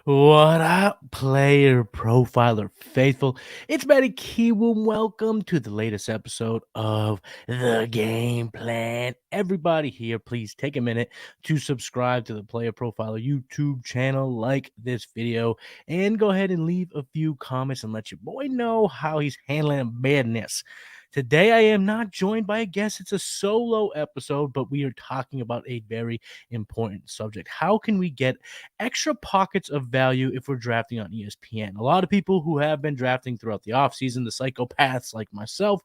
What up, player profiler faithful? It's Matty Kiwoom. Welcome to the latest episode of The Game Plan. Everybody here, please take a minute to subscribe to the Player Profiler YouTube channel, like this video, and go ahead and leave a few comments and let your boy know how he's handling madness. Today, I am not joined by a guest. It's a solo episode, but we are talking about a very important subject. How can we get extra pockets of value if we're drafting on ESPN? A lot of people who have been drafting throughout the offseason, the psychopaths like myself,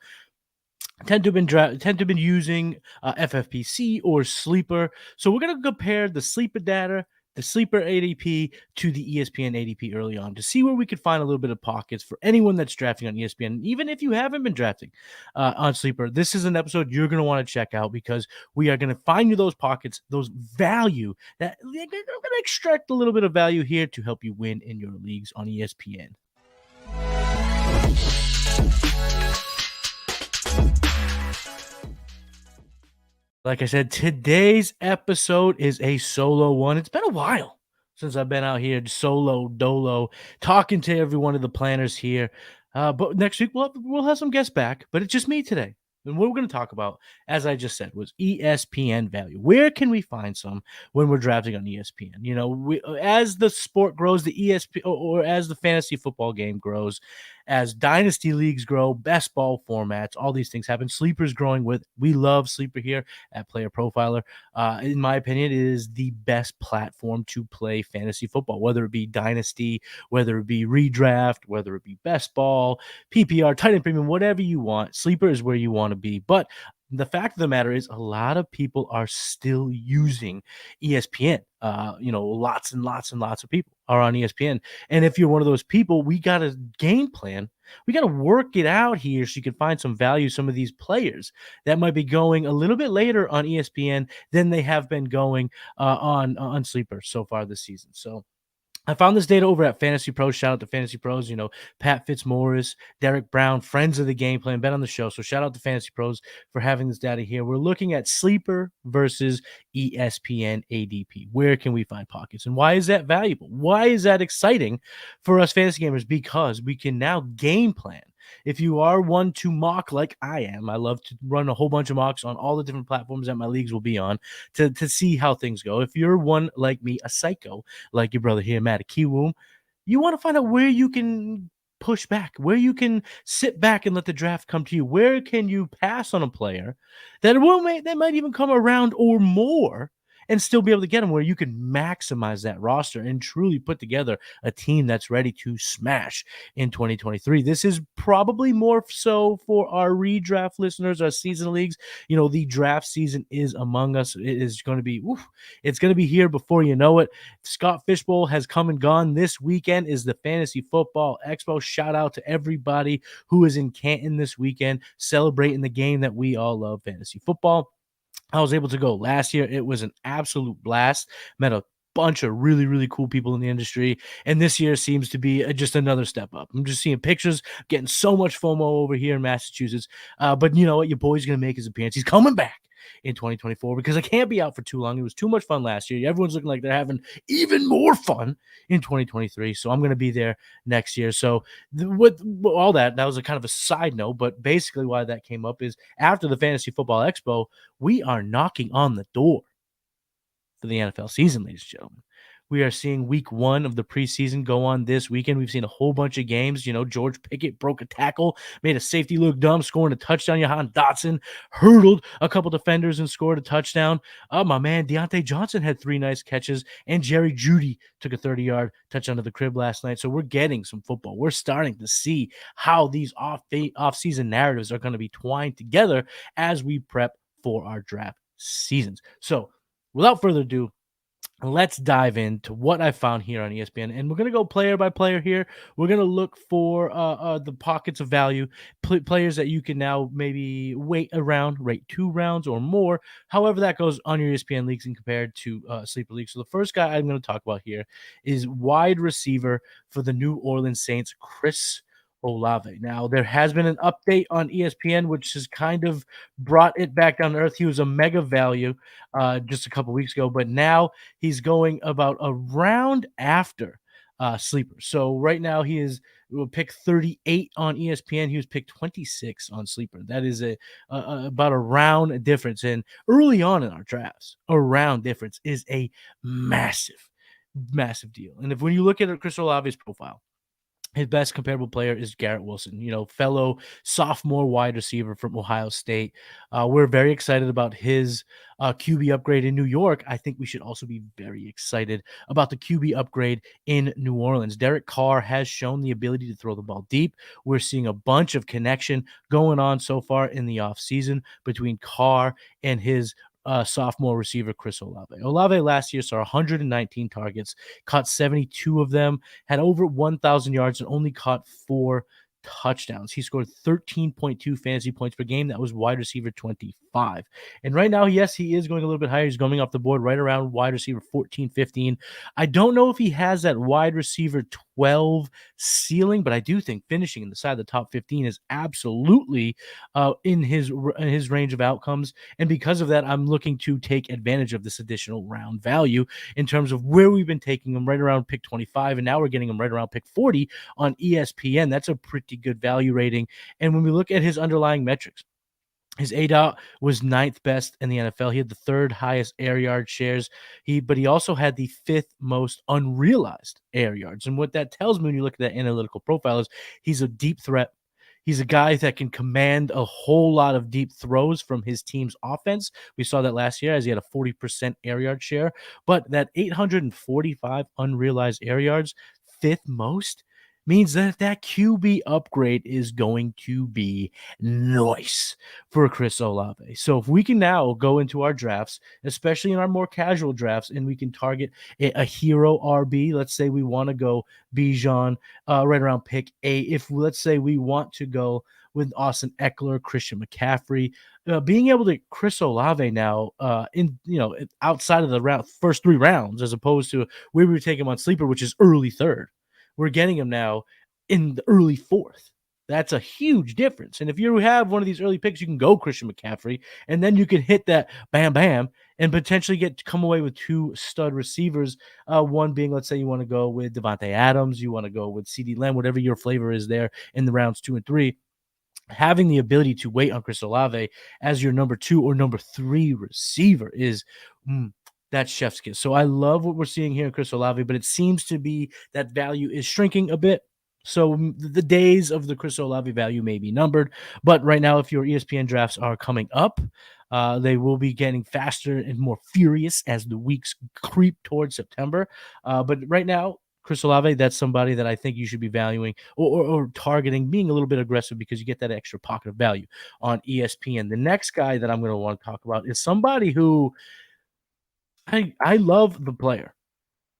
tend to have been using FFPC or Sleeper. So we're going to compare the Sleeper data, the Sleeper ADP to the ESPN ADP early on to see where we could find a little bit of pockets for anyone that's drafting on ESPN. Even if you haven't been drafting on Sleeper, this is an episode you're going to want to check out because we are going to find you those pockets, those value that we're going to extract a little bit of value here to help you win in your leagues on ESPN. Like I said, today's episode is a solo one. It's been a while since I've been out here solo dolo talking to every one of the planners here. But next week we'll have some guests back, but it's just me today. And what we're going to talk about, as I just said, was ESPN value. Where can we find some when we're drafting on ESPN? You know, as the sport grows, the ESPN or as the fantasy football game grows, as dynasty leagues grow, best ball formats, all these things happen. Sleeper's growing with. We love Sleeper here at Player Profiler. In my opinion, it is the best platform to play fantasy football, whether it be dynasty, whether it be redraft, whether it be best ball, PPR, tight end premium, whatever you want. Sleeper is where you want to be. But the fact of the matter is a lot of people are still using ESPN. Lots and lots and lots of people are on ESPN. And if you're one of those people, we got a game plan. We got to work it out here so you can find some value, some of these players that might be going a little bit later on ESPN than they have been going on Sleeper so far this season. So I found this data over at Fantasy Pros. Shout out to Fantasy Pros. You know, Pat Fitzmaurice, Derek Brown, friends of the game plan, been on the show. So shout out to Fantasy Pros for having this data here. We're looking at Sleeper versus ESPN ADP. Where can we find pockets? And why is that valuable? Why is that exciting for us fantasy gamers? Because we can now game plan. If you are one to mock like I am, I love to run a whole bunch of mocks on all the different platforms that my leagues will be on to see how things go. If you're one like me, a psycho, like your brother here, Matty Kiwoom, you want to find out where you can push back, where you can sit back and let the draft come to you. Where can you pass on a player that might even come around or more and still be able to get them where you can maximize that roster and truly put together a team that's ready to smash in 2023. This is probably more so for our redraft listeners, our season leagues. You know, the draft season is among us. It is going to be, it's going to be here before you know it. Scott Fishbowl has come and gone. This weekend is the Fantasy Football Expo. Shout out to everybody who is in Canton this weekend celebrating the game that we all love, fantasy football. I was able to go last year. It was an absolute blast. Met a bunch of really, really cool people in the industry. And this year seems to be just another step up. I'm just seeing pictures, getting so much FOMO over here in Massachusetts. But you know what? Your boy's going to make his appearance. He's coming back in 2024 because I can't be out for too long. It was too much fun last year. Everyone's looking like they're having even more fun in 2023. So I'm going to be there next year. So with all that was a kind of a side note, but basically why that came up is after the Fantasy Football Expo, we are knocking on the door for the NFL season, ladies and gentlemen. We are seeing week 1 of the preseason go on this weekend. We've seen a whole bunch of games. You know, George Pickett broke a tackle, made a safety look dumb, scoring a touchdown. Jahan Dotson hurdled a couple defenders and scored a touchdown. My man, Deontay Johnson had 3 nice catches, and Jerry Jeudy took a 30-yard touchdown to the crib last night. So we're getting some football. We're starting to see how these off-season narratives are going to be twined together as we prep for our draft seasons. So without further ado, let's dive into what I found here on ESPN. And we're going to go player by player here. We're going to look for the pockets of value, players that you can now maybe rate 2 rounds or more, however that goes on your ESPN leagues and compared to Sleeper League. So the first guy I'm going to talk about here is wide receiver for the New Orleans Saints, Chris Olave. Now, there has been an update on ESPN, which has kind of brought it back down to earth. He was a mega value just a couple weeks ago, but now he's going about a round after sleeper. So right now he is pick 38 on ESPN. He was picked 26 on sleeper. That is about a round difference. And early on in our drafts, a round difference is a massive, massive deal. And if when you look at Chris Olave's profile, his best comparable player is Garrett Wilson, fellow sophomore wide receiver from Ohio State. We're very excited about his QB upgrade in New York. I think we should also be very excited about the QB upgrade in New Orleans. Derek Carr has shown the ability to throw the ball deep. We're seeing a bunch of connection going on so far in the offseason between Carr and his sophomore receiver, Chris Olave. Olave last year saw 119 targets, caught 72 of them, had over 1,000 yards, and only caught 4 touchdowns. He scored 13.2 fantasy points per game. That was wide receiver 25. And right now, yes, he is going a little bit higher. He's going off the board right around wide receiver 14, 15. I don't know if he has that wide receiver 12 ceiling, but I do think finishing in the side of the top 15 is absolutely in his range of outcomes. And because of that, I'm looking to take advantage of this additional round value in terms of where we've been taking him right around pick 25, and now we're getting him right around pick 40 on ESPN. That's a pretty good value rating. And when we look at his underlying metrics, his ADOT was 9th best in the NFL. He had the 3rd highest air yard shares. But he also had the 5th most unrealized air yards. And what that tells me when you look at that analytical profile is he's a deep threat. He's a guy that can command a whole lot of deep throws from his team's offense. We saw that last year as he had a 40% air yard share. But that 845 unrealized air yards, 5th most, means that QB upgrade is going to be nice for Chris Olave. So if we can now go into our drafts, especially in our more casual drafts, and we can target a hero RB, let's say we want to go Bijan right around pick 8. If let's say we want to go with Austin Eckler, Christian McCaffrey, being able to Chris Olave now outside of the first 3 rounds, as opposed to where we would take him on sleeper, which is early 3rd. We're getting him now in the early 4th. That's a huge difference. And if you have one of these early picks, you can go Christian McCaffrey, and then you can hit that bam, bam, and potentially come away with 2 stud receivers. One being, let's say you want to go with Devontae Adams, you want to go with CeeDee Lamb, whatever your flavor is there in the rounds 2 and 3. Having the ability to wait on Chris Olave as your number 2 or number 3 receiver is that's chef's kiss. So I love what we're seeing here in Chris Olave, but it seems to be that value is shrinking a bit. So the days of the Chris Olave value may be numbered. But right now, if your ESPN drafts are coming up, they will be getting faster and more furious as the weeks creep towards September. But right now, Chris Olave, that's somebody that I think you should be valuing or targeting, being a little bit aggressive because you get that extra pocket of value on ESPN. The next guy that I'm going to want to talk about is somebody who I love the player.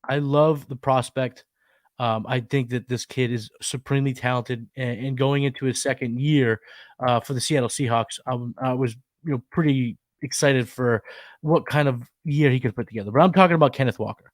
I love the prospect. I think that this kid is supremely talented, and going into his 2nd year for the Seattle Seahawks, I was pretty excited for what kind of year he could put together. But I'm talking about Kenneth Walker.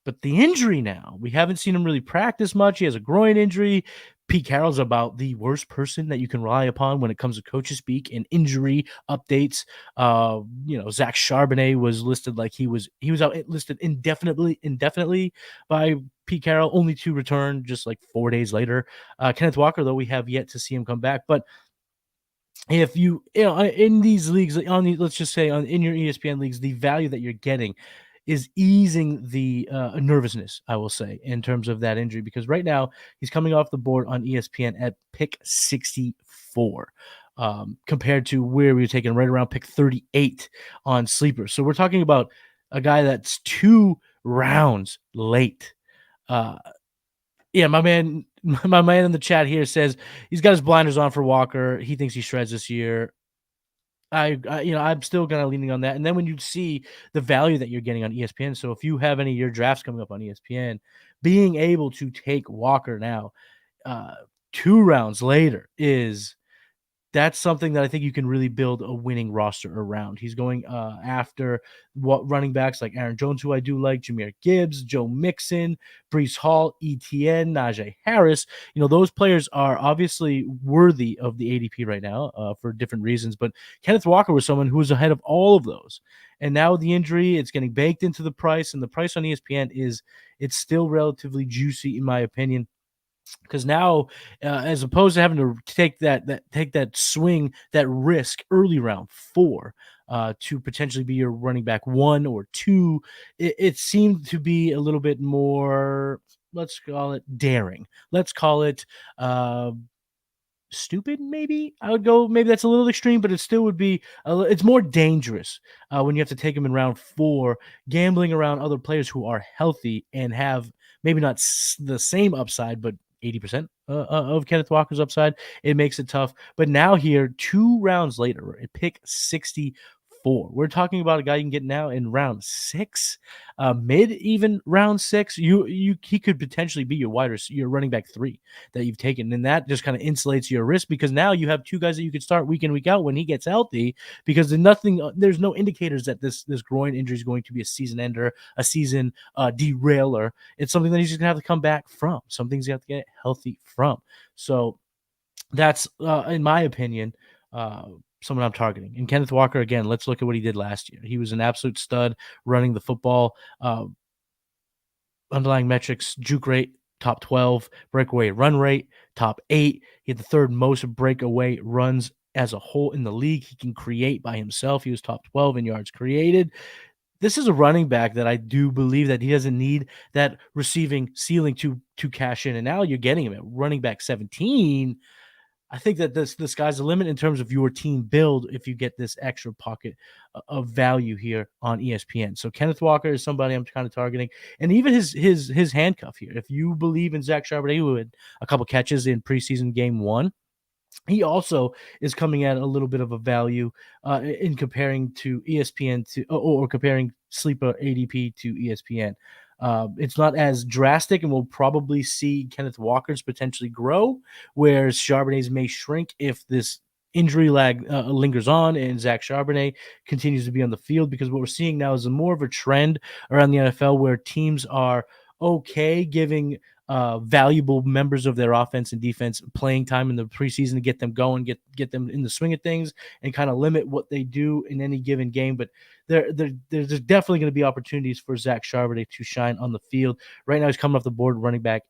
But the injury now, we haven't seen him really practice much. He has a groin injury. Pete Carroll's about the worst person that you can rely upon when it comes to coaches speak and injury updates. Zach Charbonnet was listed like he was out listed indefinitely by Pete Carroll, only to return just like 4 days later. Kenneth Walker, though, we have yet to see him come back. But if you in these leagues, let's just say in your ESPN leagues, the value that you're getting is easing the nervousness, I will say, in terms of that injury, because right now he's coming off the board on ESPN at pick 64, compared to where we were taking right around pick 38 on sleeper. So we're talking about a guy that's 2 rounds late. Yeah, my man in the chat here says he's got his blinders on for Walker. He thinks he shreds this year. I'm still kind of leaning on that. And then when you see the value that you're getting on ESPN, so if you have any of your drafts coming up on ESPN, being able to take Walker now, 2 rounds later is that's something that I think you can really build a winning roster around. He's going after what running backs like Aaron Jones, who I do like, Jahmyr Gibbs, Joe Mixon, Breece Hall, ETN, Najee Harris. Those players are obviously worthy of the ADP right now for different reasons. But Kenneth Walker was someone who was ahead of all of those. And now with the injury, it's getting baked into the price, and the price on ESPN it's still relatively juicy in my opinion. Because now, as opposed to having to take that swing, that risk early round 4 to potentially be your running back 1 or 2, it seemed to be a little bit more, let's call it daring. Let's call it stupid. Maybe I would go. Maybe that's a little extreme, but it still would be. It's more dangerous when you have to take them in round 4, gambling around other players who are healthy and have maybe not the same upside, but 80% of Kenneth Walker's upside. It makes it tough. But now here, 2 rounds later, at pick 64, we're talking about a guy you can get now in round 6, mid even round 6. He could potentially be your running back 3 that you've taken, and that just kind of insulates your risk because now you have 2 guys that you could start week in week out when he gets healthy. Because there's no indicators that this groin injury is going to be a season ender, a season derailer. It's something that he's just gonna have to come back from. Some things you have to get healthy from. So that's in my opinion. Someone I'm targeting. And Kenneth Walker, again, let's look at what he did last year. He was an absolute stud running the football. Underlying metrics, juke rate, top 12, breakaway run rate, top 8. He had the 3rd most breakaway runs as a whole in the league. He can create by himself. He was top 12 in yards created. This is a running back that I do believe that he doesn't need that receiving ceiling to cash in. And now you're getting him at running back 17. I think that this sky's the limit in terms of your team build if you get this extra pocket of value here on ESPN. So Kenneth Walker is somebody I'm kind of targeting, and even his handcuff here. If you believe in Zach Charbonnet, who had a couple catches in preseason game 1, he also is coming at a little bit of a value in comparing to ESPN or comparing sleeper ADP to ESPN. It's not as drastic, and we'll probably see Kenneth Walker's potentially grow, whereas Charbonnet's may shrink if this injury lag lingers on and Zach Charbonnet continues to be on the field. Because what we're seeing now is more of a trend around the NFL where teams are okay giving valuable members of their offense and defense playing time in the preseason to get them going, get them in the swing of things, and kind of limit what they do in any given game. But there's definitely going to be opportunities for Zach Charbonnet to shine on the field. Right now, he's coming off the board running back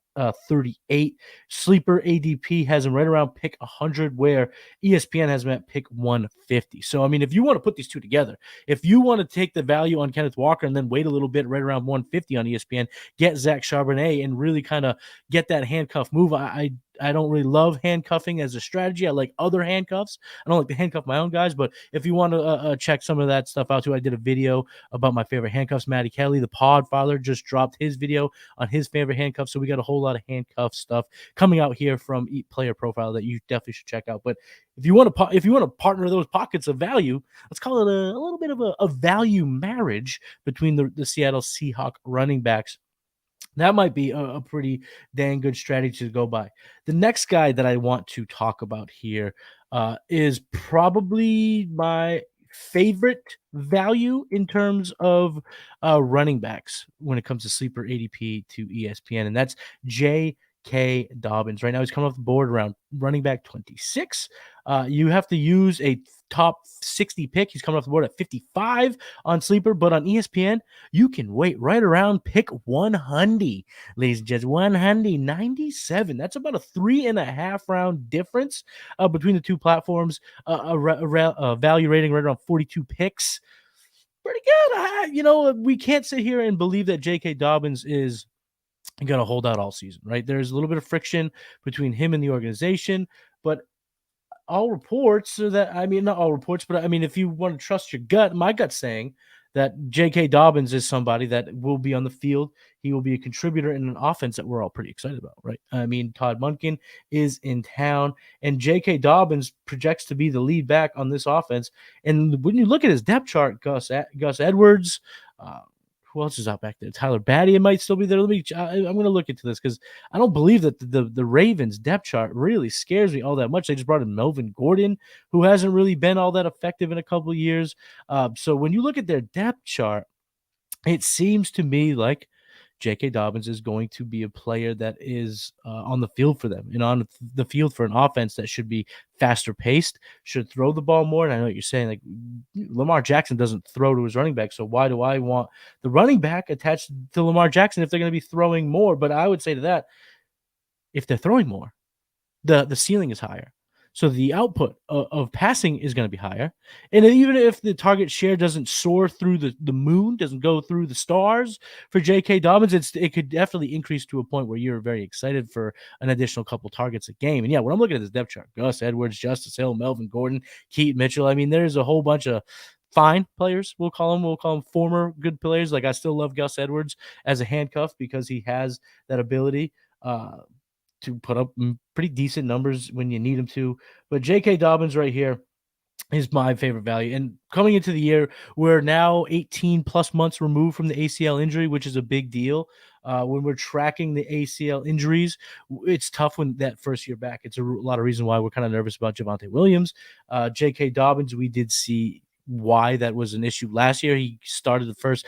38. Sleeper ADP has him right around pick 100, where ESPN has him at pick 150. So, I mean, if you want to put these two together, if you want to take the value on Kenneth Walker and then wait a little bit right around 150 on ESPN, get Zach Charbonnet and really kind of get that handcuff move. I don't really love handcuffing as a strategy. I like other handcuffs. I don't like to handcuff my own guys, but if you want to check some of that stuff out too, I did a video about my favorite handcuffs. Matty Kelly, the Podfather, just dropped his video on his favorite handcuffs. So we got a whole lot of handcuff stuff coming out here from Eat Player Profile that you definitely should check out. But if you want to partner those pockets of value, let's call it a little bit of a value marriage between the Seattle Seahawks running backs. That might be a pretty dang good strategy to go by. The next guy that I want to talk about here is probably my favorite value in terms of running backs when it comes to sleeper ADP to ESPN, and that's J.K. Dobbins. Right now, he's coming off the board around running back 26. You have to use a top 60 pick. He's coming off the board at 55 on sleeper, but on ESPN, you can wait right around pick 100, ladies and gents. 197. That's about a 3.5 round difference between the two platforms. A value rating right around 42 picks. Pretty good. We can't sit here and believe that J.K. Dobbins is going to hold out all season, right? There's a little bit of friction between him and the organization, but all reports that, not all reports, but if you want to trust your gut, my gut's saying that J.K. Dobbins is somebody that will be on the field. He will be a contributor in an offense that we're all pretty excited about, right? Todd Monken is in town, and J.K. Dobbins projects to be the lead back on this offense. And when you look at his depth chart, Gus Edwards, who else is out back there? Tyler Batty might still be there. I'm going to look into this because I don't believe that the Ravens depth chart really scares me all that much. They just brought in Melvin Gordon, who hasn't really been all that effective in a couple of years. So when you look at their depth chart, it seems to me like J.K. Dobbins is going to be a player that is on the field for them and on the field for an offense that should be faster paced, should throw the ball more. And I know what you're saying, like Lamar Jackson doesn't throw to his running back. So why do I want the running back attached to Lamar Jackson if they're going to be throwing more? But I would say to that, if they're throwing more, the ceiling is higher. So the output of passing is going to be higher. And even if the target share doesn't soar through the moon, doesn't go through the stars for J.K. Dobbins, it could definitely increase to a point where you're very excited for an additional couple targets a game. And yeah, when I'm looking at this depth chart, Gus Edwards, Justice Hill, Melvin Gordon, Keaton Mitchell, I mean, there's a whole bunch of fine players. We'll call them former good players. Like I still love Gus Edwards as a handcuff because he has that ability to put up pretty decent numbers when you need him to. But J.K. Dobbins right here is my favorite value. And coming into the year, we're now 18 plus months removed from the ACL injury, which is a big deal. When we're tracking the ACL injuries, it's tough when that first year back. It's a lot of reason why we're kind of nervous about Javonte Williams. J.K. Dobbins, we did see why that was an issue last year. He started the first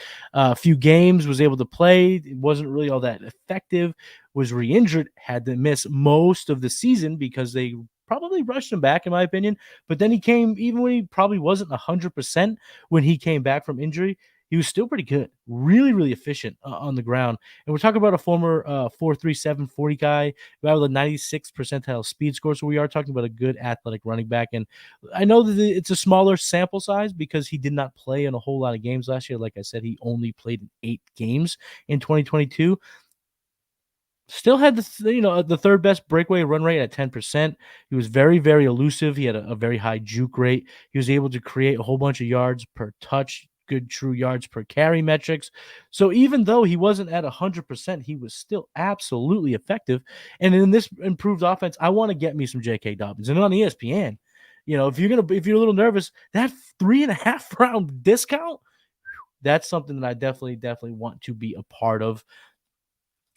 few games, was able to play. It wasn't really all that effective, was re-injured, had to miss most of the season because they probably rushed him back, in my opinion. But then he came, even when he probably wasn't 100% when he came back from injury, he was still pretty good, really, really efficient on the ground. And we're talking about a former 4.37 40 guy with a 96 percentile speed score. So we are talking about a good athletic running back. And I know that it's a smaller sample size because he did not play in a whole lot of games last year. Like I said, he only played in 8 games in 2022. Still had the third best breakaway run rate at 10%. He was very, very elusive. He had a very high juke rate. He was able to create a whole bunch of yards per touch, good true yards per carry metrics. So even though he wasn't at 100%, he was still absolutely effective. And in this improved offense, I want to get me some J.K. Dobbins. And on ESPN, if you're a little nervous, that 3.5 round discount, that's something that I definitely want to be a part of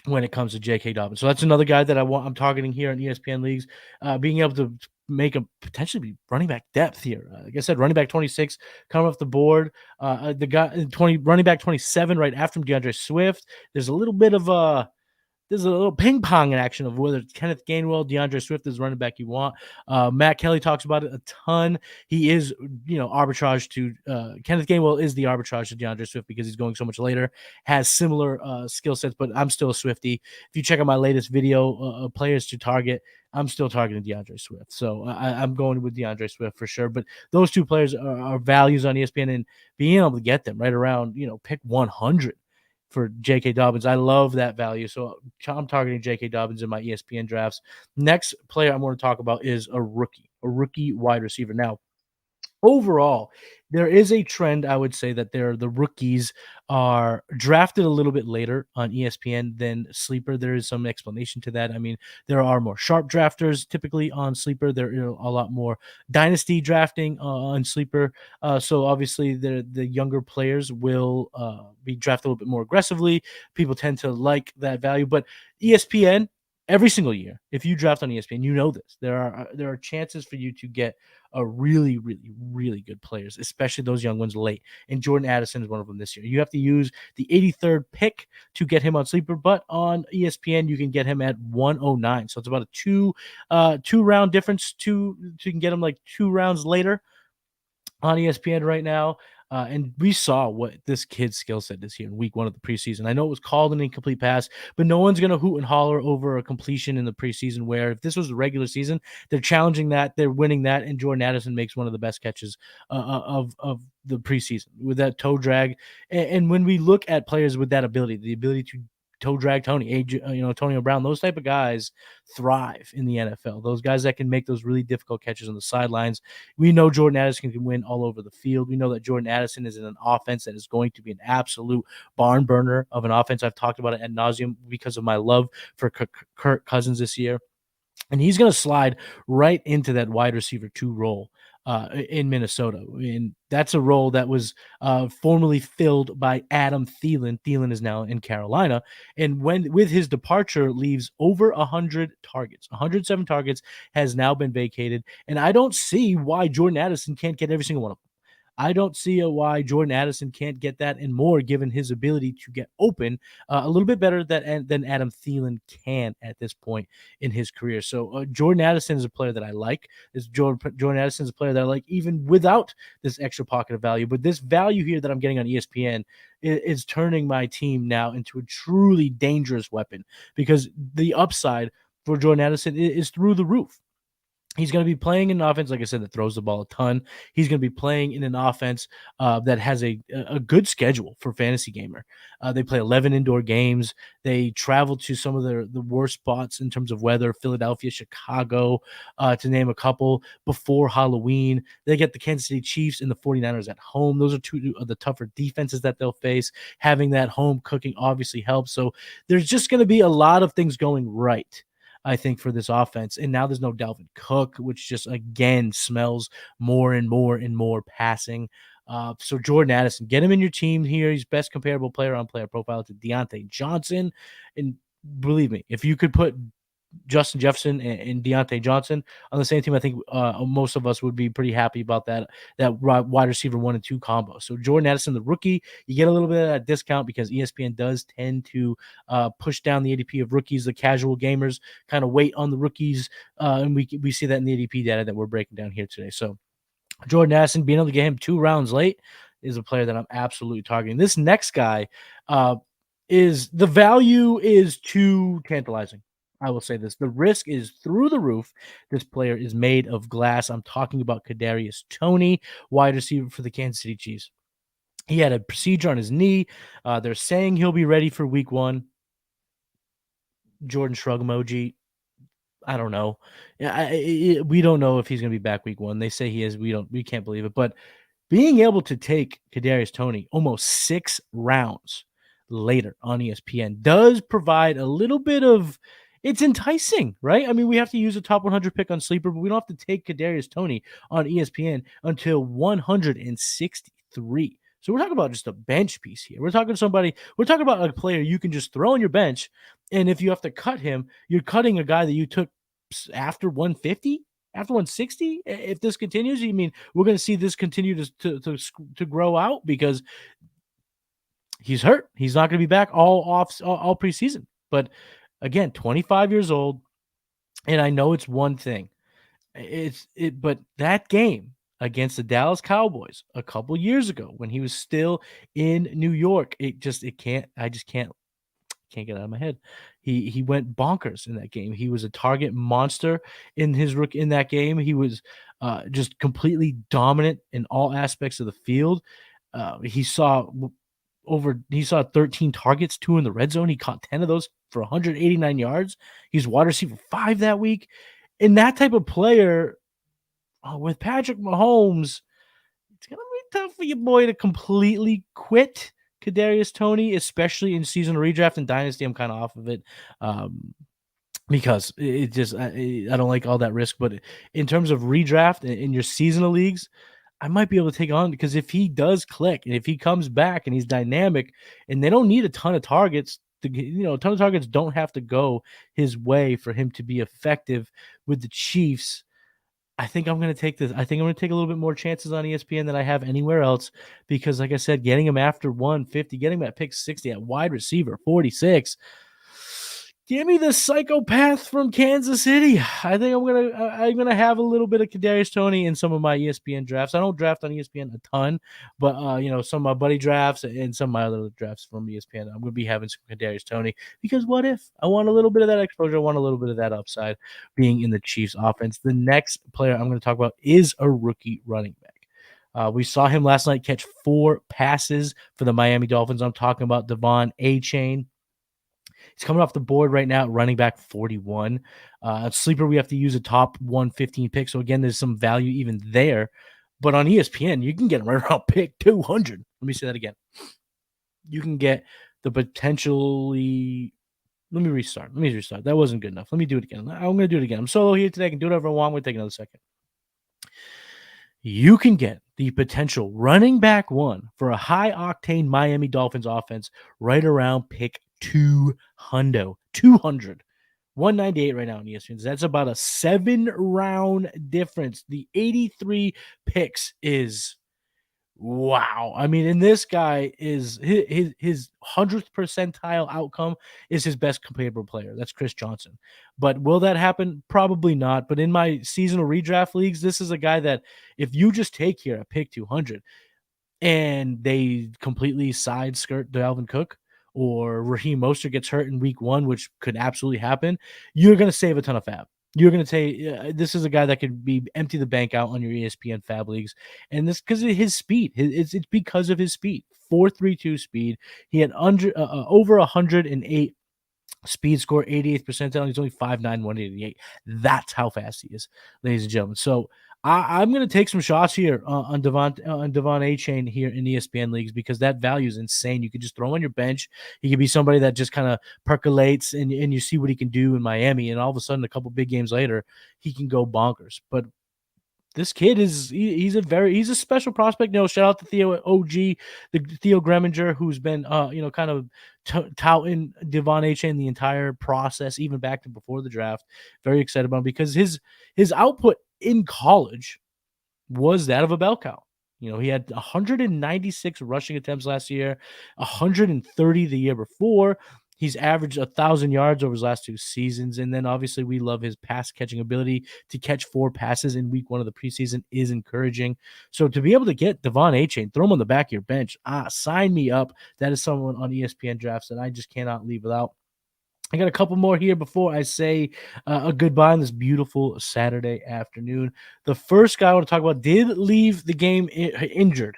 when it comes to J.K. Dobbins. So that's another guy that I'm targeting here in ESPN leagues, being able to make a potentially be running back depth here. Like I said, running back 26 coming off the board. The guy 20 running back 27 right after him, DeAndre Swift. There's a little bit of there's a little ping pong in action of whether it's Kenneth Gainwell, DeAndre Swift is running back you want. Matt Kelly talks about it a ton. He is, arbitrage to Kenneth Gainwell is the arbitrage to DeAndre Swift because he's going so much later, has similar skill sets, but I'm still a Swiftie. If you check out my latest video of players to target, I'm still targeting DeAndre Swift. So I'm going with DeAndre Swift for sure. But those two players are values on ESPN, and being able to get them right around, pick 100 for J.K. Dobbins. I love that value. So I'm targeting J.K. Dobbins in my ESPN drafts. Next player I'm going to talk about is a rookie wide receiver. Now, overall, there is a trend, I would say, that the rookies are drafted a little bit later on ESPN than Sleeper. There is some explanation to that. I mean, there are more sharp drafters typically on Sleeper. There are a lot more dynasty drafting on Sleeper. So obviously the younger players will be drafted a little bit more aggressively. People tend to like that value. But ESPN, every single year, if you draft on ESPN, you know this. There are chances for you to get a really, really, really good players, especially those young ones late. And Jordan Addison is one of them this year. You have to use the 83rd pick to get him on Sleeper, but on ESPN you can get him at 109. So it's about a two round difference. You can get him like 2 rounds later on ESPN right now. And we saw what this kid's skill set is here in week 1 of the preseason. I know it was called an incomplete pass, but no one's going to hoot and holler over a completion in the preseason, where if this was a regular season, they're challenging that, they're winning that, and Jordan Addison makes one of the best catches of the preseason with that toe drag. And when we look at players with that ability, the ability to toe drag Tony, Antonio Brown, those type of guys thrive in the NFL. Those guys that can make those really difficult catches on the sidelines. We know Jordan Addison can win all over the field. We know that Jordan Addison is in an offense that is going to be an absolute barn burner of an offense. I've talked about it ad nauseum because of my love for Kirk Cousins this year. And he's going to slide right into that wide receiver 2 role in Minnesota. And that's a role that was formerly filled by Adam Thielen. Thielen is now in Carolina. And with his departure, leaves over 100 targets. 107 targets has now been vacated. And I don't see why Jordan Addison can't get every single one of them. I don't see why Jordan Addison can't get that and more, given his ability to get open a little bit better than Adam Thielen can at this point in his career. So Jordan Addison is a player that I like. Jordan Addison is a player that I like even without this extra pocket of value. But this value here that I'm getting on ESPN is turning my team now into a truly dangerous weapon, because the upside for Jordan Addison is through the roof. He's going to be playing in an offense, like I said, that throws the ball a ton. He's going to be playing in an offense that has a good schedule for fantasy gamer. They play 11 indoor games. They travel to some of the worst spots in terms of weather, Philadelphia, Chicago, to name a couple, before Halloween. They get the Kansas City Chiefs and the 49ers at home. Those are two of the tougher defenses that they'll face. Having that home cooking obviously helps. So there's just going to be a lot of things going right, I think, for this offense. And now there's no Dalvin Cook, which just, again, smells more and more and more passing. So Jordan Addison, get him in your team here. He's best comparable player on player profile to Deontay Johnson. And believe me, if you could put Justin Jefferson and Deontay Johnson on the same team, I think most of us would be pretty happy about that wide receiver 1 and 2 combo. So Jordan Addison, the rookie, you get a little bit of that discount because ESPN does tend to push down the ADP of rookies. The casual gamers kind of wait on the rookies, and we see that in the ADP data that we're breaking down here today. So Jordan Addison, being able to get him 2 rounds late, is a player that I'm absolutely targeting. This next guy is the value is too tantalizing. I will say this. The risk is through the roof. This player is made of glass. I'm talking about Kadarius Toney, wide receiver for the Kansas City Chiefs. He had a procedure on his knee. They're saying he'll be ready for week 1. Jordan shrug emoji. I don't know. We don't know if he's going to be back week 1. They say he is. We can't believe it. But being able to take Kadarius Toney almost 6 rounds later on ESPN does provide a little bit of, it's enticing, right? I mean, we have to use a top 100 pick on Sleeper, but we don't have to take Kadarius Toney on ESPN until 163. So we're talking about just a bench piece here. We're talking about a player you can just throw on your bench, and if you have to cut him, you're cutting a guy that you took after 150, after 160. If this continues, you mean we're going to see this continue to grow out, because he's hurt. He's not going to be back all preseason. But again, 25 years old, and I know it's one thing. But that game against the Dallas Cowboys a couple years ago, when he was still in New York, I just can't get out of my head. He went bonkers in that game. He was a target monster in that game. He was just completely dominant in all aspects of the field. He saw 13 targets, 2 in the red zone. He caught 10 of those for 189 yards. He's wide receiver 5 that week. And that type of player, with Patrick Mahomes, it's going to be tough for your boy to completely quit Kadarius Toney, especially in season redraft and Dynasty. I'm kind of off of it because it just I don't like all that risk. But in terms of redraft in your seasonal leagues, I might be able to take on, because if he does click and if he comes back and he's dynamic, and they don't need a ton of targets, a ton of targets don't have to go his way for him to be effective with the Chiefs. I think I'm going to take this. I think I'm going to take a little bit more chances on ESPN than I have anywhere else, because, like I said, getting him after 150, getting him at pick 60 at wide receiver 46. Give me the psychopath from Kansas City. I think I'm gonna have a little bit of Kadarius Toney in some of my ESPN drafts. I don't draft on ESPN a ton, but some of my buddy drafts and some of my other drafts from ESPN, I'm gonna be having some Kadarius Toney, because what if? I want a little bit of that exposure. I want a little bit of that upside being in the Chiefs offense. The next player I'm going to talk about is a rookie running back. We saw him last night catch 4 passes for the Miami Dolphins. I'm talking about Devon Achane. He's coming off the board right now at running back 41. Sleeper, we have to use a top 115 pick. So, again, there's some value even there. But on ESPN, you can get him right around pick 200. Let me say that again. You can get the potentially – let me restart. That wasn't good enough. Let me do it again. I'm going to do it again. I'm solo here today. I can do whatever I want. We'll take another second. you can get the potential running back one for a high octane Miami Dolphins offense right around pick 200. 198 right now in ESPN. That's about a 7-round difference. The 83 picks is wow. I mean, and this guy is his 100th percentile outcome is his best comparable player. That's Chris Johnson. But will that happen? Probably not. But in my seasonal redraft leagues, this is a guy that if you just take here a pick 200 and they completely side skirt Dalvin Cook or Raheem Mostert gets hurt in week 1, which could absolutely happen, you're going to save a ton of fab. You're going to say this is a guy that could be empty the bank out on your ESPN Fab leagues, and this because of his speed. It's because of his speed. 4.32 speed. He had over 108 speed score, 88th percentile. He's only 5'9", 188. That's how fast he is, ladies and gentlemen. So I'm going to take some shots here on Devon Achane here in ESPN leagues because that value is insane. You could just throw him on your bench. He could be somebody that just kind of percolates and you see what he can do in Miami. And all of a sudden, a couple big games later, he can go bonkers. But this kid he's a special prospect. Shout out to Theo OG, the Theo Greminger, who's been kind of touting Devon Achane the entire process, even back to before the draft. Very excited about him because his output in college was that of a bell cow. He had 196 rushing attempts last year, 130 the year before. He's averaged 1,000 yards over his last 2 seasons. And then obviously we love his pass catching ability. To catch 4 passes in week 1 of the preseason is encouraging. So to be able to get Devon Achane, throw him on the back of your bench, sign me up. That is someone on ESPN drafts that I just cannot leave without. I got a couple more here before I say a goodbye on this beautiful Saturday afternoon. The first guy I want to talk about did leave the game injured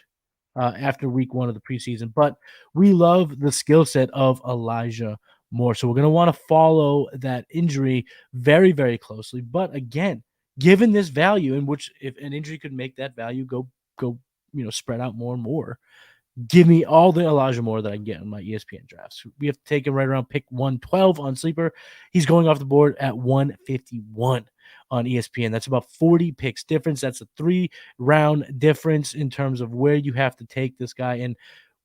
after week 1 of the preseason, but we love the skill set of Elijah Moore. So we're going to want to follow that injury very, very closely. But again, given this value in which if an injury could make that value go, spread out more and more, give me all the Elijah Moore that I can get in my ESPN drafts. We have to take him right around pick 112 on Sleeper. He's going off the board at 151 on ESPN. That's about 40 picks difference. That's a 3-round difference in terms of where you have to take this guy. And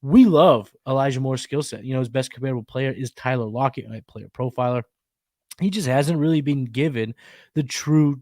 we love Elijah Moore's skill set. His best comparable player is Tyler Lockett, my player profiler. He just hasn't really been given the true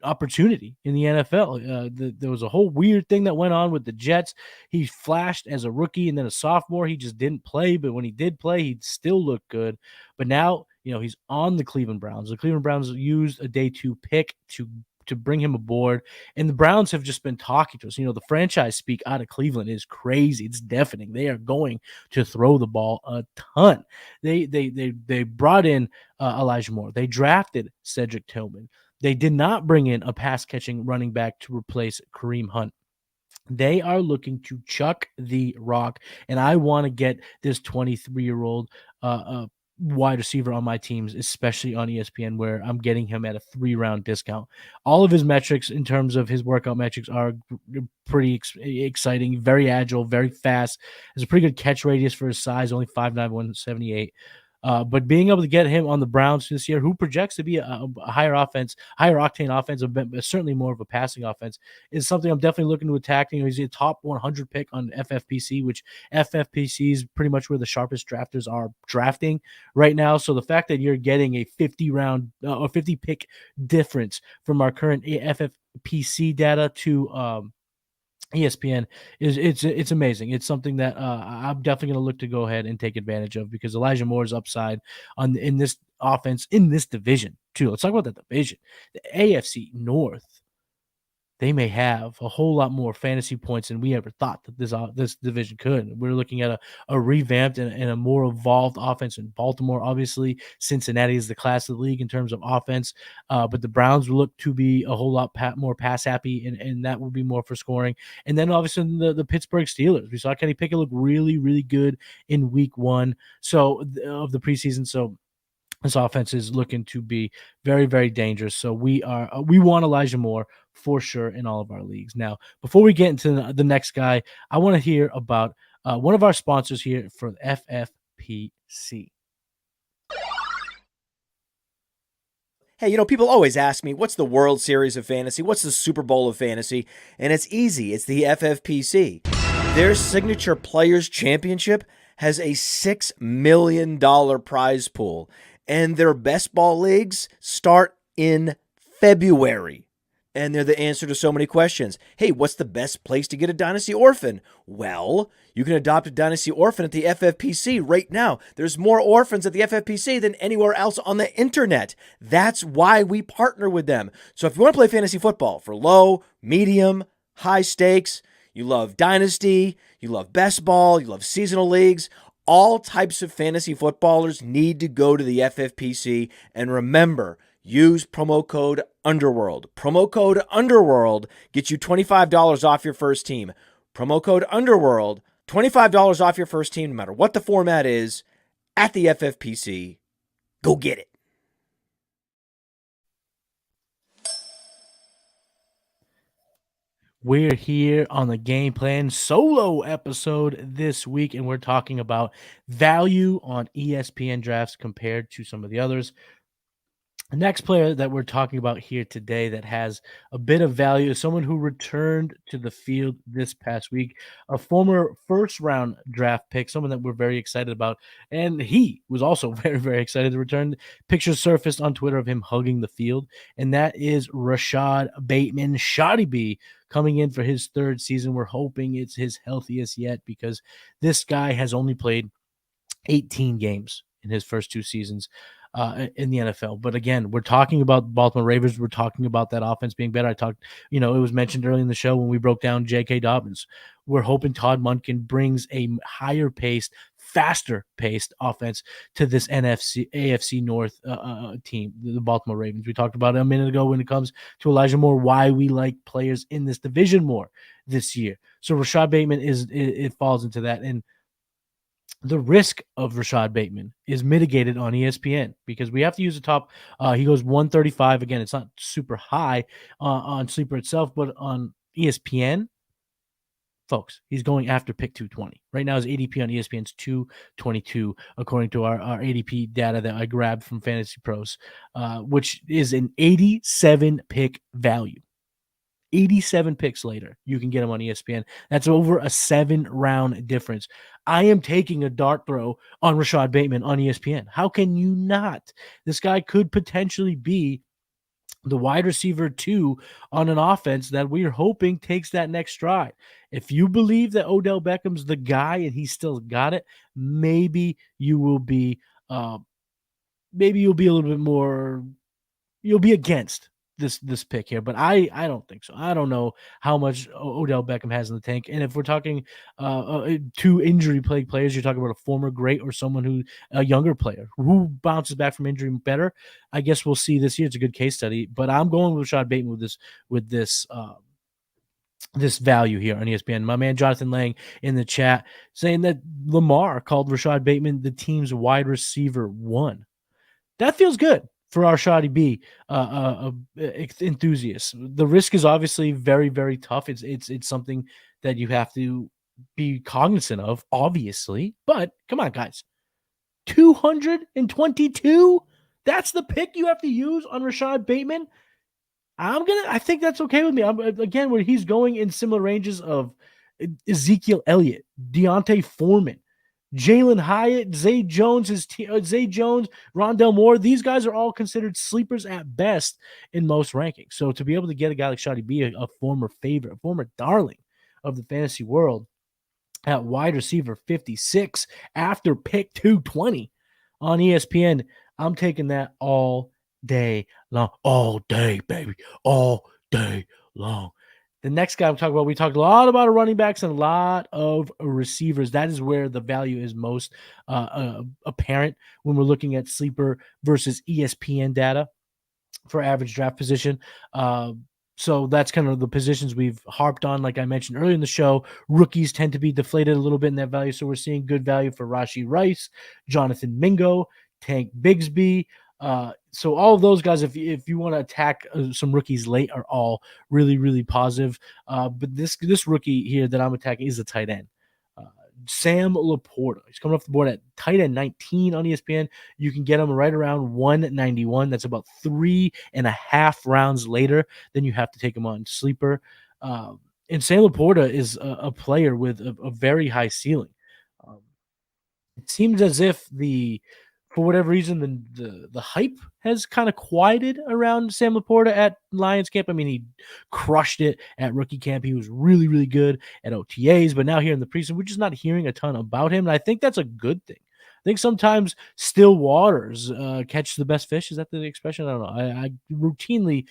opportunity in the NFL. There was a whole weird thing that went on with the Jets. He flashed as a rookie and then a sophomore. He just didn't play, but when he did play, he still looked good. But now, he's on the Cleveland Browns. The Cleveland Browns used a day 2 pick to bring him aboard, and the Browns have just been talking to us. The franchise speak out of Cleveland is crazy. It's deafening. They are going to throw the ball a ton. They brought in Elijah Moore. They drafted Cedric Tillman. They did not bring in a pass-catching running back to replace Kareem Hunt. They are looking to chuck the rock, and I want to get this 23-year-old wide receiver on my teams, especially on ESPN, where I'm getting him at a 3-round discount. All of his metrics in terms of his workout metrics are pretty exciting, very agile, very fast. Has a pretty good catch radius for his size, only 5'9", 178. But being able to get him on the Browns this year, who projects to be a higher octane offense, certainly more of a passing offense, is something I'm definitely looking to attack. He's a top 100 pick on FFPC, which FFPC is pretty much where the sharpest drafters are drafting right now. So the fact that you're getting a 50-round or 50 pick difference from our current FFPC data to ESPN it's amazing. It's something that I'm definitely going to look to go ahead and take advantage of because Elijah Moore's upside in this offense in this division too. Let's talk about that division, the AFC North. They may have a whole lot more fantasy points than we ever thought that this division could. We're looking at a revamped and a more evolved offense in Baltimore. Obviously, Cincinnati is the class of the league in terms of offense, but the Browns look to be a whole lot more pass happy, and that will be more for scoring. And then obviously the Pittsburgh Steelers. We saw Kenny Pickett look really, really good in week 1 of the preseason. So this offense is looking to be very, very dangerous. So we want Elijah Moore for sure in all of our leagues. Now, before we get into the next guy, I want to hear about one of our sponsors here for FFPC. Hey, people always ask me, what's the World Series of Fantasy? What's the Super Bowl of Fantasy? And it's easy. It's the FFPC. Their signature Players Championship has a $6 million prize pool, and their best ball leagues start in February. And they're the answer to so many questions. Hey, what's the best place to get a Dynasty Orphan? Well, you can adopt a Dynasty Orphan at the FFPC right now. There's more orphans at the FFPC than anywhere else on the internet. That's why we partner with them. So if you want to play fantasy football for low, medium, high stakes, you love Dynasty, you love best ball, you love seasonal leagues, all types of fantasy footballers need to go to the FFPC. And remember, use promo code Underworld. Promo code Underworld gets you $25 off your first team. Promo code Underworld, $25 off your first team, no matter what the format is, at the FFPC. Go get it. We're here on the Game Plan solo episode this week, and we're talking about value on ESPN drafts compared to some of the others. The next player that we're talking about here today that has a bit of value is someone who returned to the field this past week, a former first-round draft pick, someone that we're very excited about, and he was also very, very excited to return. Pictures surfaced on Twitter of him hugging the field, and that is Rashod Bateman, Shoddy B, coming in for his third season. We're hoping it's his healthiest yet because this guy has only played 18 games in his first two seasons in the NFL. But again, we're talking about Baltimore Ravens. We're talking about that offense being better. I talked, it was mentioned early in the show when we broke down J.K. Dobbins. We're hoping Todd Monken brings a higher paced, faster paced offense to this AFC North team, the Baltimore Ravens. We talked about it a minute ago when it comes to Elijah Moore, why we like players in this division more this year. So Rashod Bateman it falls into that. And the risk of Rashod Bateman is mitigated on ESPN because we have to use the top. He goes 135. Again, it's not super high on Sleeper itself, but on ESPN, folks, he's going after pick 220. Right now, his ADP on ESPN is 222, according to our ADP data that I grabbed from Fantasy Pros, which is an 87 pick value. 87 picks later, you can get him on ESPN. That's over a 7-round difference. I am taking a dart throw on Rashod Bateman on ESPN. How can you not? This guy could potentially be the wide receiver 2 on an offense that we're hoping takes that next stride. If you believe that Odell Beckham's the guy and he's still got it, maybe you will be a little bit more, you'll be against this pick here, but I don't think so. I don't know how much Odell Beckham has in the tank. And if we're talking two injury plagued players, you're talking about a former great or someone a younger player who bounces back from injury better. I guess we'll see this year. It's a good case study, but I'm going with Rashod Bateman with this value here on ESPN. My man Jonathan Lang in the chat saying that Lamar called Rashod Bateman the team's wide receiver 1. That feels good for our Shoddy B enthusiasts. The risk is obviously very, very tough. It's something that you have to be cognizant of, obviously. But come on, guys, 222. That's the pick you have to use on Rashod Bateman. I think that's okay with me. Again, where he's going in similar ranges of Ezekiel Elliott, Deontay Foreman, Jalen Hyatt, Zay Jones, Rondell Moore. These guys are all considered sleepers at best in most rankings. So to be able to get a guy like Shoddy B, a former favorite, a former darling of the fantasy world, at wide receiver 56 after pick 220 on ESPN, I'm taking that all day long. All day, baby. All day long. The next guy I'm talking about, we talked a lot about running backs and a lot of receivers. That is where the value is most apparent when we're looking at sleeper versus ESPN data for average draft position. So that's kind of the positions we've harped on. Like I mentioned earlier in the show, rookies tend to be deflated a little bit in that value. So we're seeing good value for Rashee Rice, Jonathan Mingo, Tank Bigsby. So all of those guys, if you want to attack some rookies late, are all really, really positive. But this rookie here that I'm attacking is a tight end. Sam LaPorta. He's coming off the board at tight end 19 on ESPN. You can get him right around 191. That's about 3.5 rounds later. Then you have to take him on sleeper. And Sam LaPorta is a player with a very high ceiling. Um, it seems as if for whatever reason, the hype has kind of quieted around Sam LaPorta at Lions camp. I mean, he crushed it at rookie camp. He was really, really good at OTAs, but now here in the preseason, we're just not hearing a ton about him. And I think that's a good thing. I think sometimes still waters catch the best fish. Is that the expression? I don't know. I routinely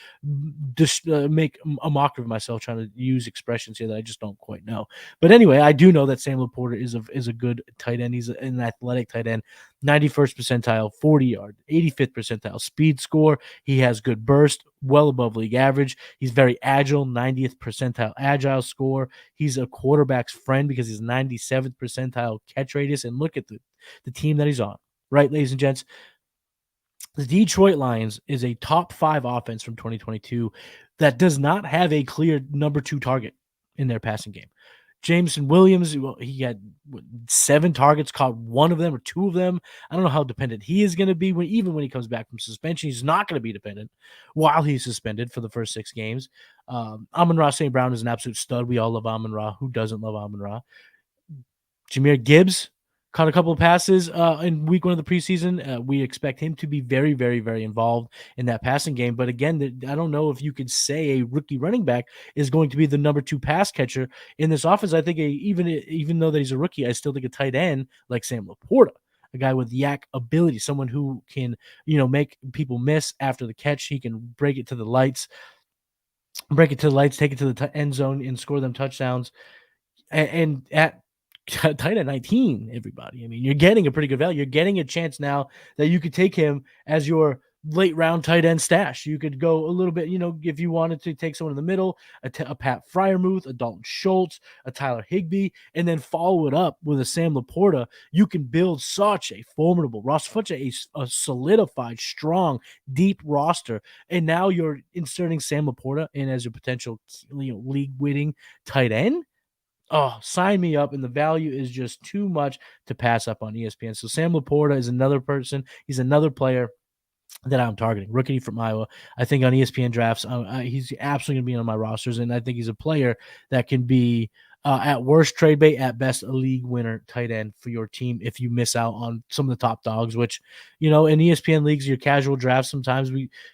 just make a mockery of myself trying to use expressions here that I just don't quite know. But anyway, I do know that Sam LaPorta is a good tight end. He's an athletic tight end. 91st percentile, 40-yard, 85th percentile speed score. He has good burst, well above league average. He's very agile, 90th percentile agile score. He's a quarterback's friend because he's 97th percentile catch radius. And look at the team that he's on, right, ladies and gents? The Detroit Lions is a top 5 offense from 2022 that does not have a clear number 2 target in their passing game. Jameson Williams, well, he had 7 targets, caught 1 of them or 2 of them. I don't know how dependent he is going to be even when he comes back from suspension. He's not going to be dependent while he's suspended for the first 6 games. Amon-Ra St. Brown is an absolute stud. We all love Amon-Ra. Who doesn't love Amon-Ra? Jahmyr Gibbs caught a couple of passes in week 1 of the preseason. We expect him to be very, very, very involved in that passing game. But again, I don't know if you could say a rookie running back is going to be the number 2 pass catcher in this offense. I think even though that he's a rookie, I still think a tight end like Sam LaPorta, a guy with yak ability, someone who can, make people miss after the catch. He can break it to the lights, take it to the end zone and score them touchdowns. And at tight end 19, everybody. I mean, you're getting a pretty good value. You're getting a chance now that you could take him as your late round tight end stash. You could go a little bit, if you wanted to take someone in the middle, a Pat Freiermuth, a Dalton Schultz, a Tyler Higbee, and then follow it up with a Sam LaPorta. You can build such a formidable roster, such a solidified, strong, deep roster. And now you're inserting Sam LaPorta in as your potential, league-winning tight end. Oh, sign me up. And the value is just too much to pass up on ESPN. So Sam LaPorta is another person. He's another player that I'm targeting. Rookie from Iowa. I think on ESPN drafts, he's absolutely going to be on my rosters. And I think he's a player that can be at worst trade bait, at best a league winner tight end for your team if you miss out on some of the top dogs, which, in ESPN leagues, your casual drafts, sometimes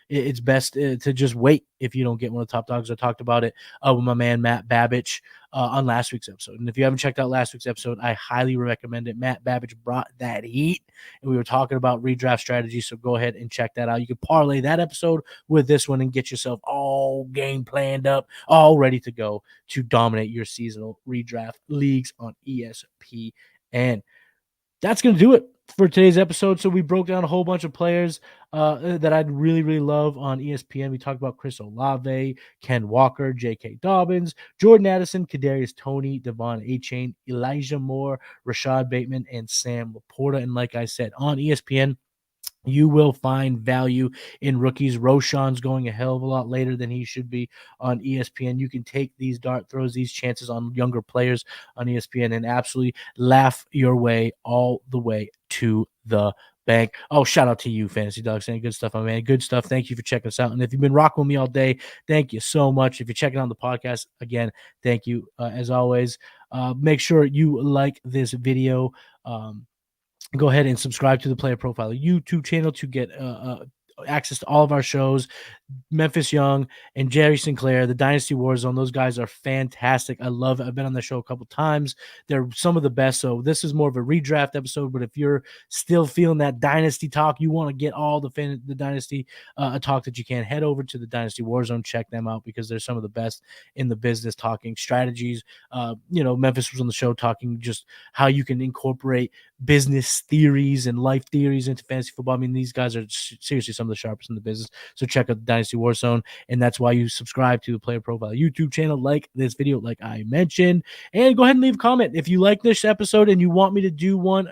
it's best to just wait if you don't get one of the top dogs. I talked about it with my man Matt Babbage on last week's episode. And if you haven't checked out last week's episode, I highly recommend it. Matt Babbage brought that heat, and we were talking about redraft strategy, so go ahead and check that out. You can parlay that episode with this one and get yourself all game planned up, all ready to go to dominate your seasonal redraft leagues on ESPN. That's going to do it for today's episode. So we broke down a whole bunch of players that I'd really, really love on ESPN. We talked about Chris Olave, Ken Walker, J.K. Dobbins, Jordan Addison, Kadarius Toney, Devon Achane, Elijah Moore, Rashod Bateman, and Sam LaPorta. And like I said, on ESPN, you will find value in rookies. Roshan's going a hell of a lot later than he should be on ESPN. You can take these dart throws, these chances on younger players on ESPN and absolutely laugh your way all the way to the bank. Oh, shout out to you, Fantasy Dogs, saying good stuff, my man. Good stuff. Thank you for checking us out. And if you've been rocking with me all day, thank you so much. If you're checking out the podcast, again, thank you. As always, make sure you like this video. Go ahead and subscribe to the Player Profiler YouTube channel to get access to all of our shows. Memphis Young and Jerry Sinclair, the Dynasty Warzone, those guys are fantastic. I love it. I've been on their show a couple times. They're some of the best. So this is more of a redraft episode, but if you're still feeling that Dynasty talk, you want to get all the Dynasty talk that you can, head over to the Dynasty Warzone, check them out because they're some of the best in the business talking strategies. Memphis was on the show talking just how you can incorporate business theories and life theories into fantasy football. I mean, these guys are seriously some of the sharpest in the business. So check out the Dynasty Warzone, and that's why you subscribe to the Player Profile YouTube channel, like this video, like I mentioned, and go ahead and leave a comment if you like this episode and you want me to do one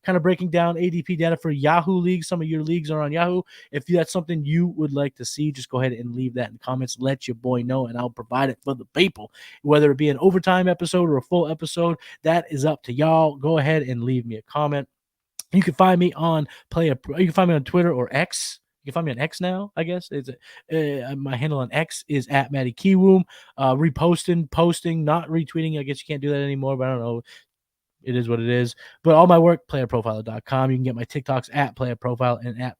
kind of breaking down ADP data for Yahoo leagues. Some of your leagues are on Yahoo. If that's something you would like to see, just go ahead and leave that in the comments. Let your boy know, and I'll provide it for the people. Whether it be an overtime episode or a full episode, that is up to y'all. Go ahead and leave me a comment. You can find me on You can find me on Twitter or X. You can find me on X now, I guess. It's my handle on X is at Matty Kiwoom. Reposting, posting, not retweeting. I guess you can't do that anymore, but I don't know. It is what it is. But all my work, playerprofiler.com. You can get my TikToks at playerprofile and at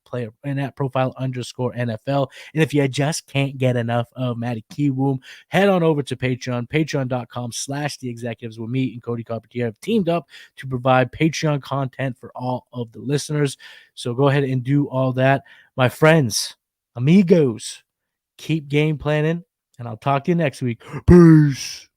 profile_NFL. And if you just can't get enough of Matty Kiwoom, head on over to Patreon, patreon.com/the executives, where me and Cody Carpentier have teamed up to provide Patreon content for all of the listeners. So go ahead and do all that. My friends, amigos, keep game planning, and I'll talk to you next week. Peace.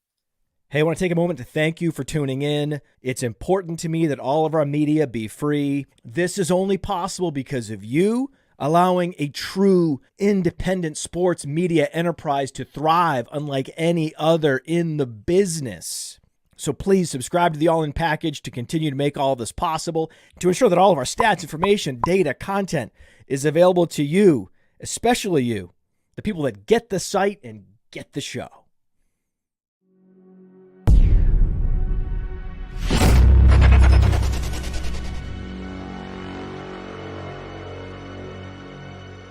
Hey, I want to take a moment to thank you for tuning in. It's important to me that all of our media be free. This is only possible because of you allowing a true independent sports media enterprise to thrive unlike any other in the business. So please subscribe to the All-In Package to continue to make all of this possible, to ensure that all of our stats, information, data, content is available to you, especially you, the people that get the site and get the show.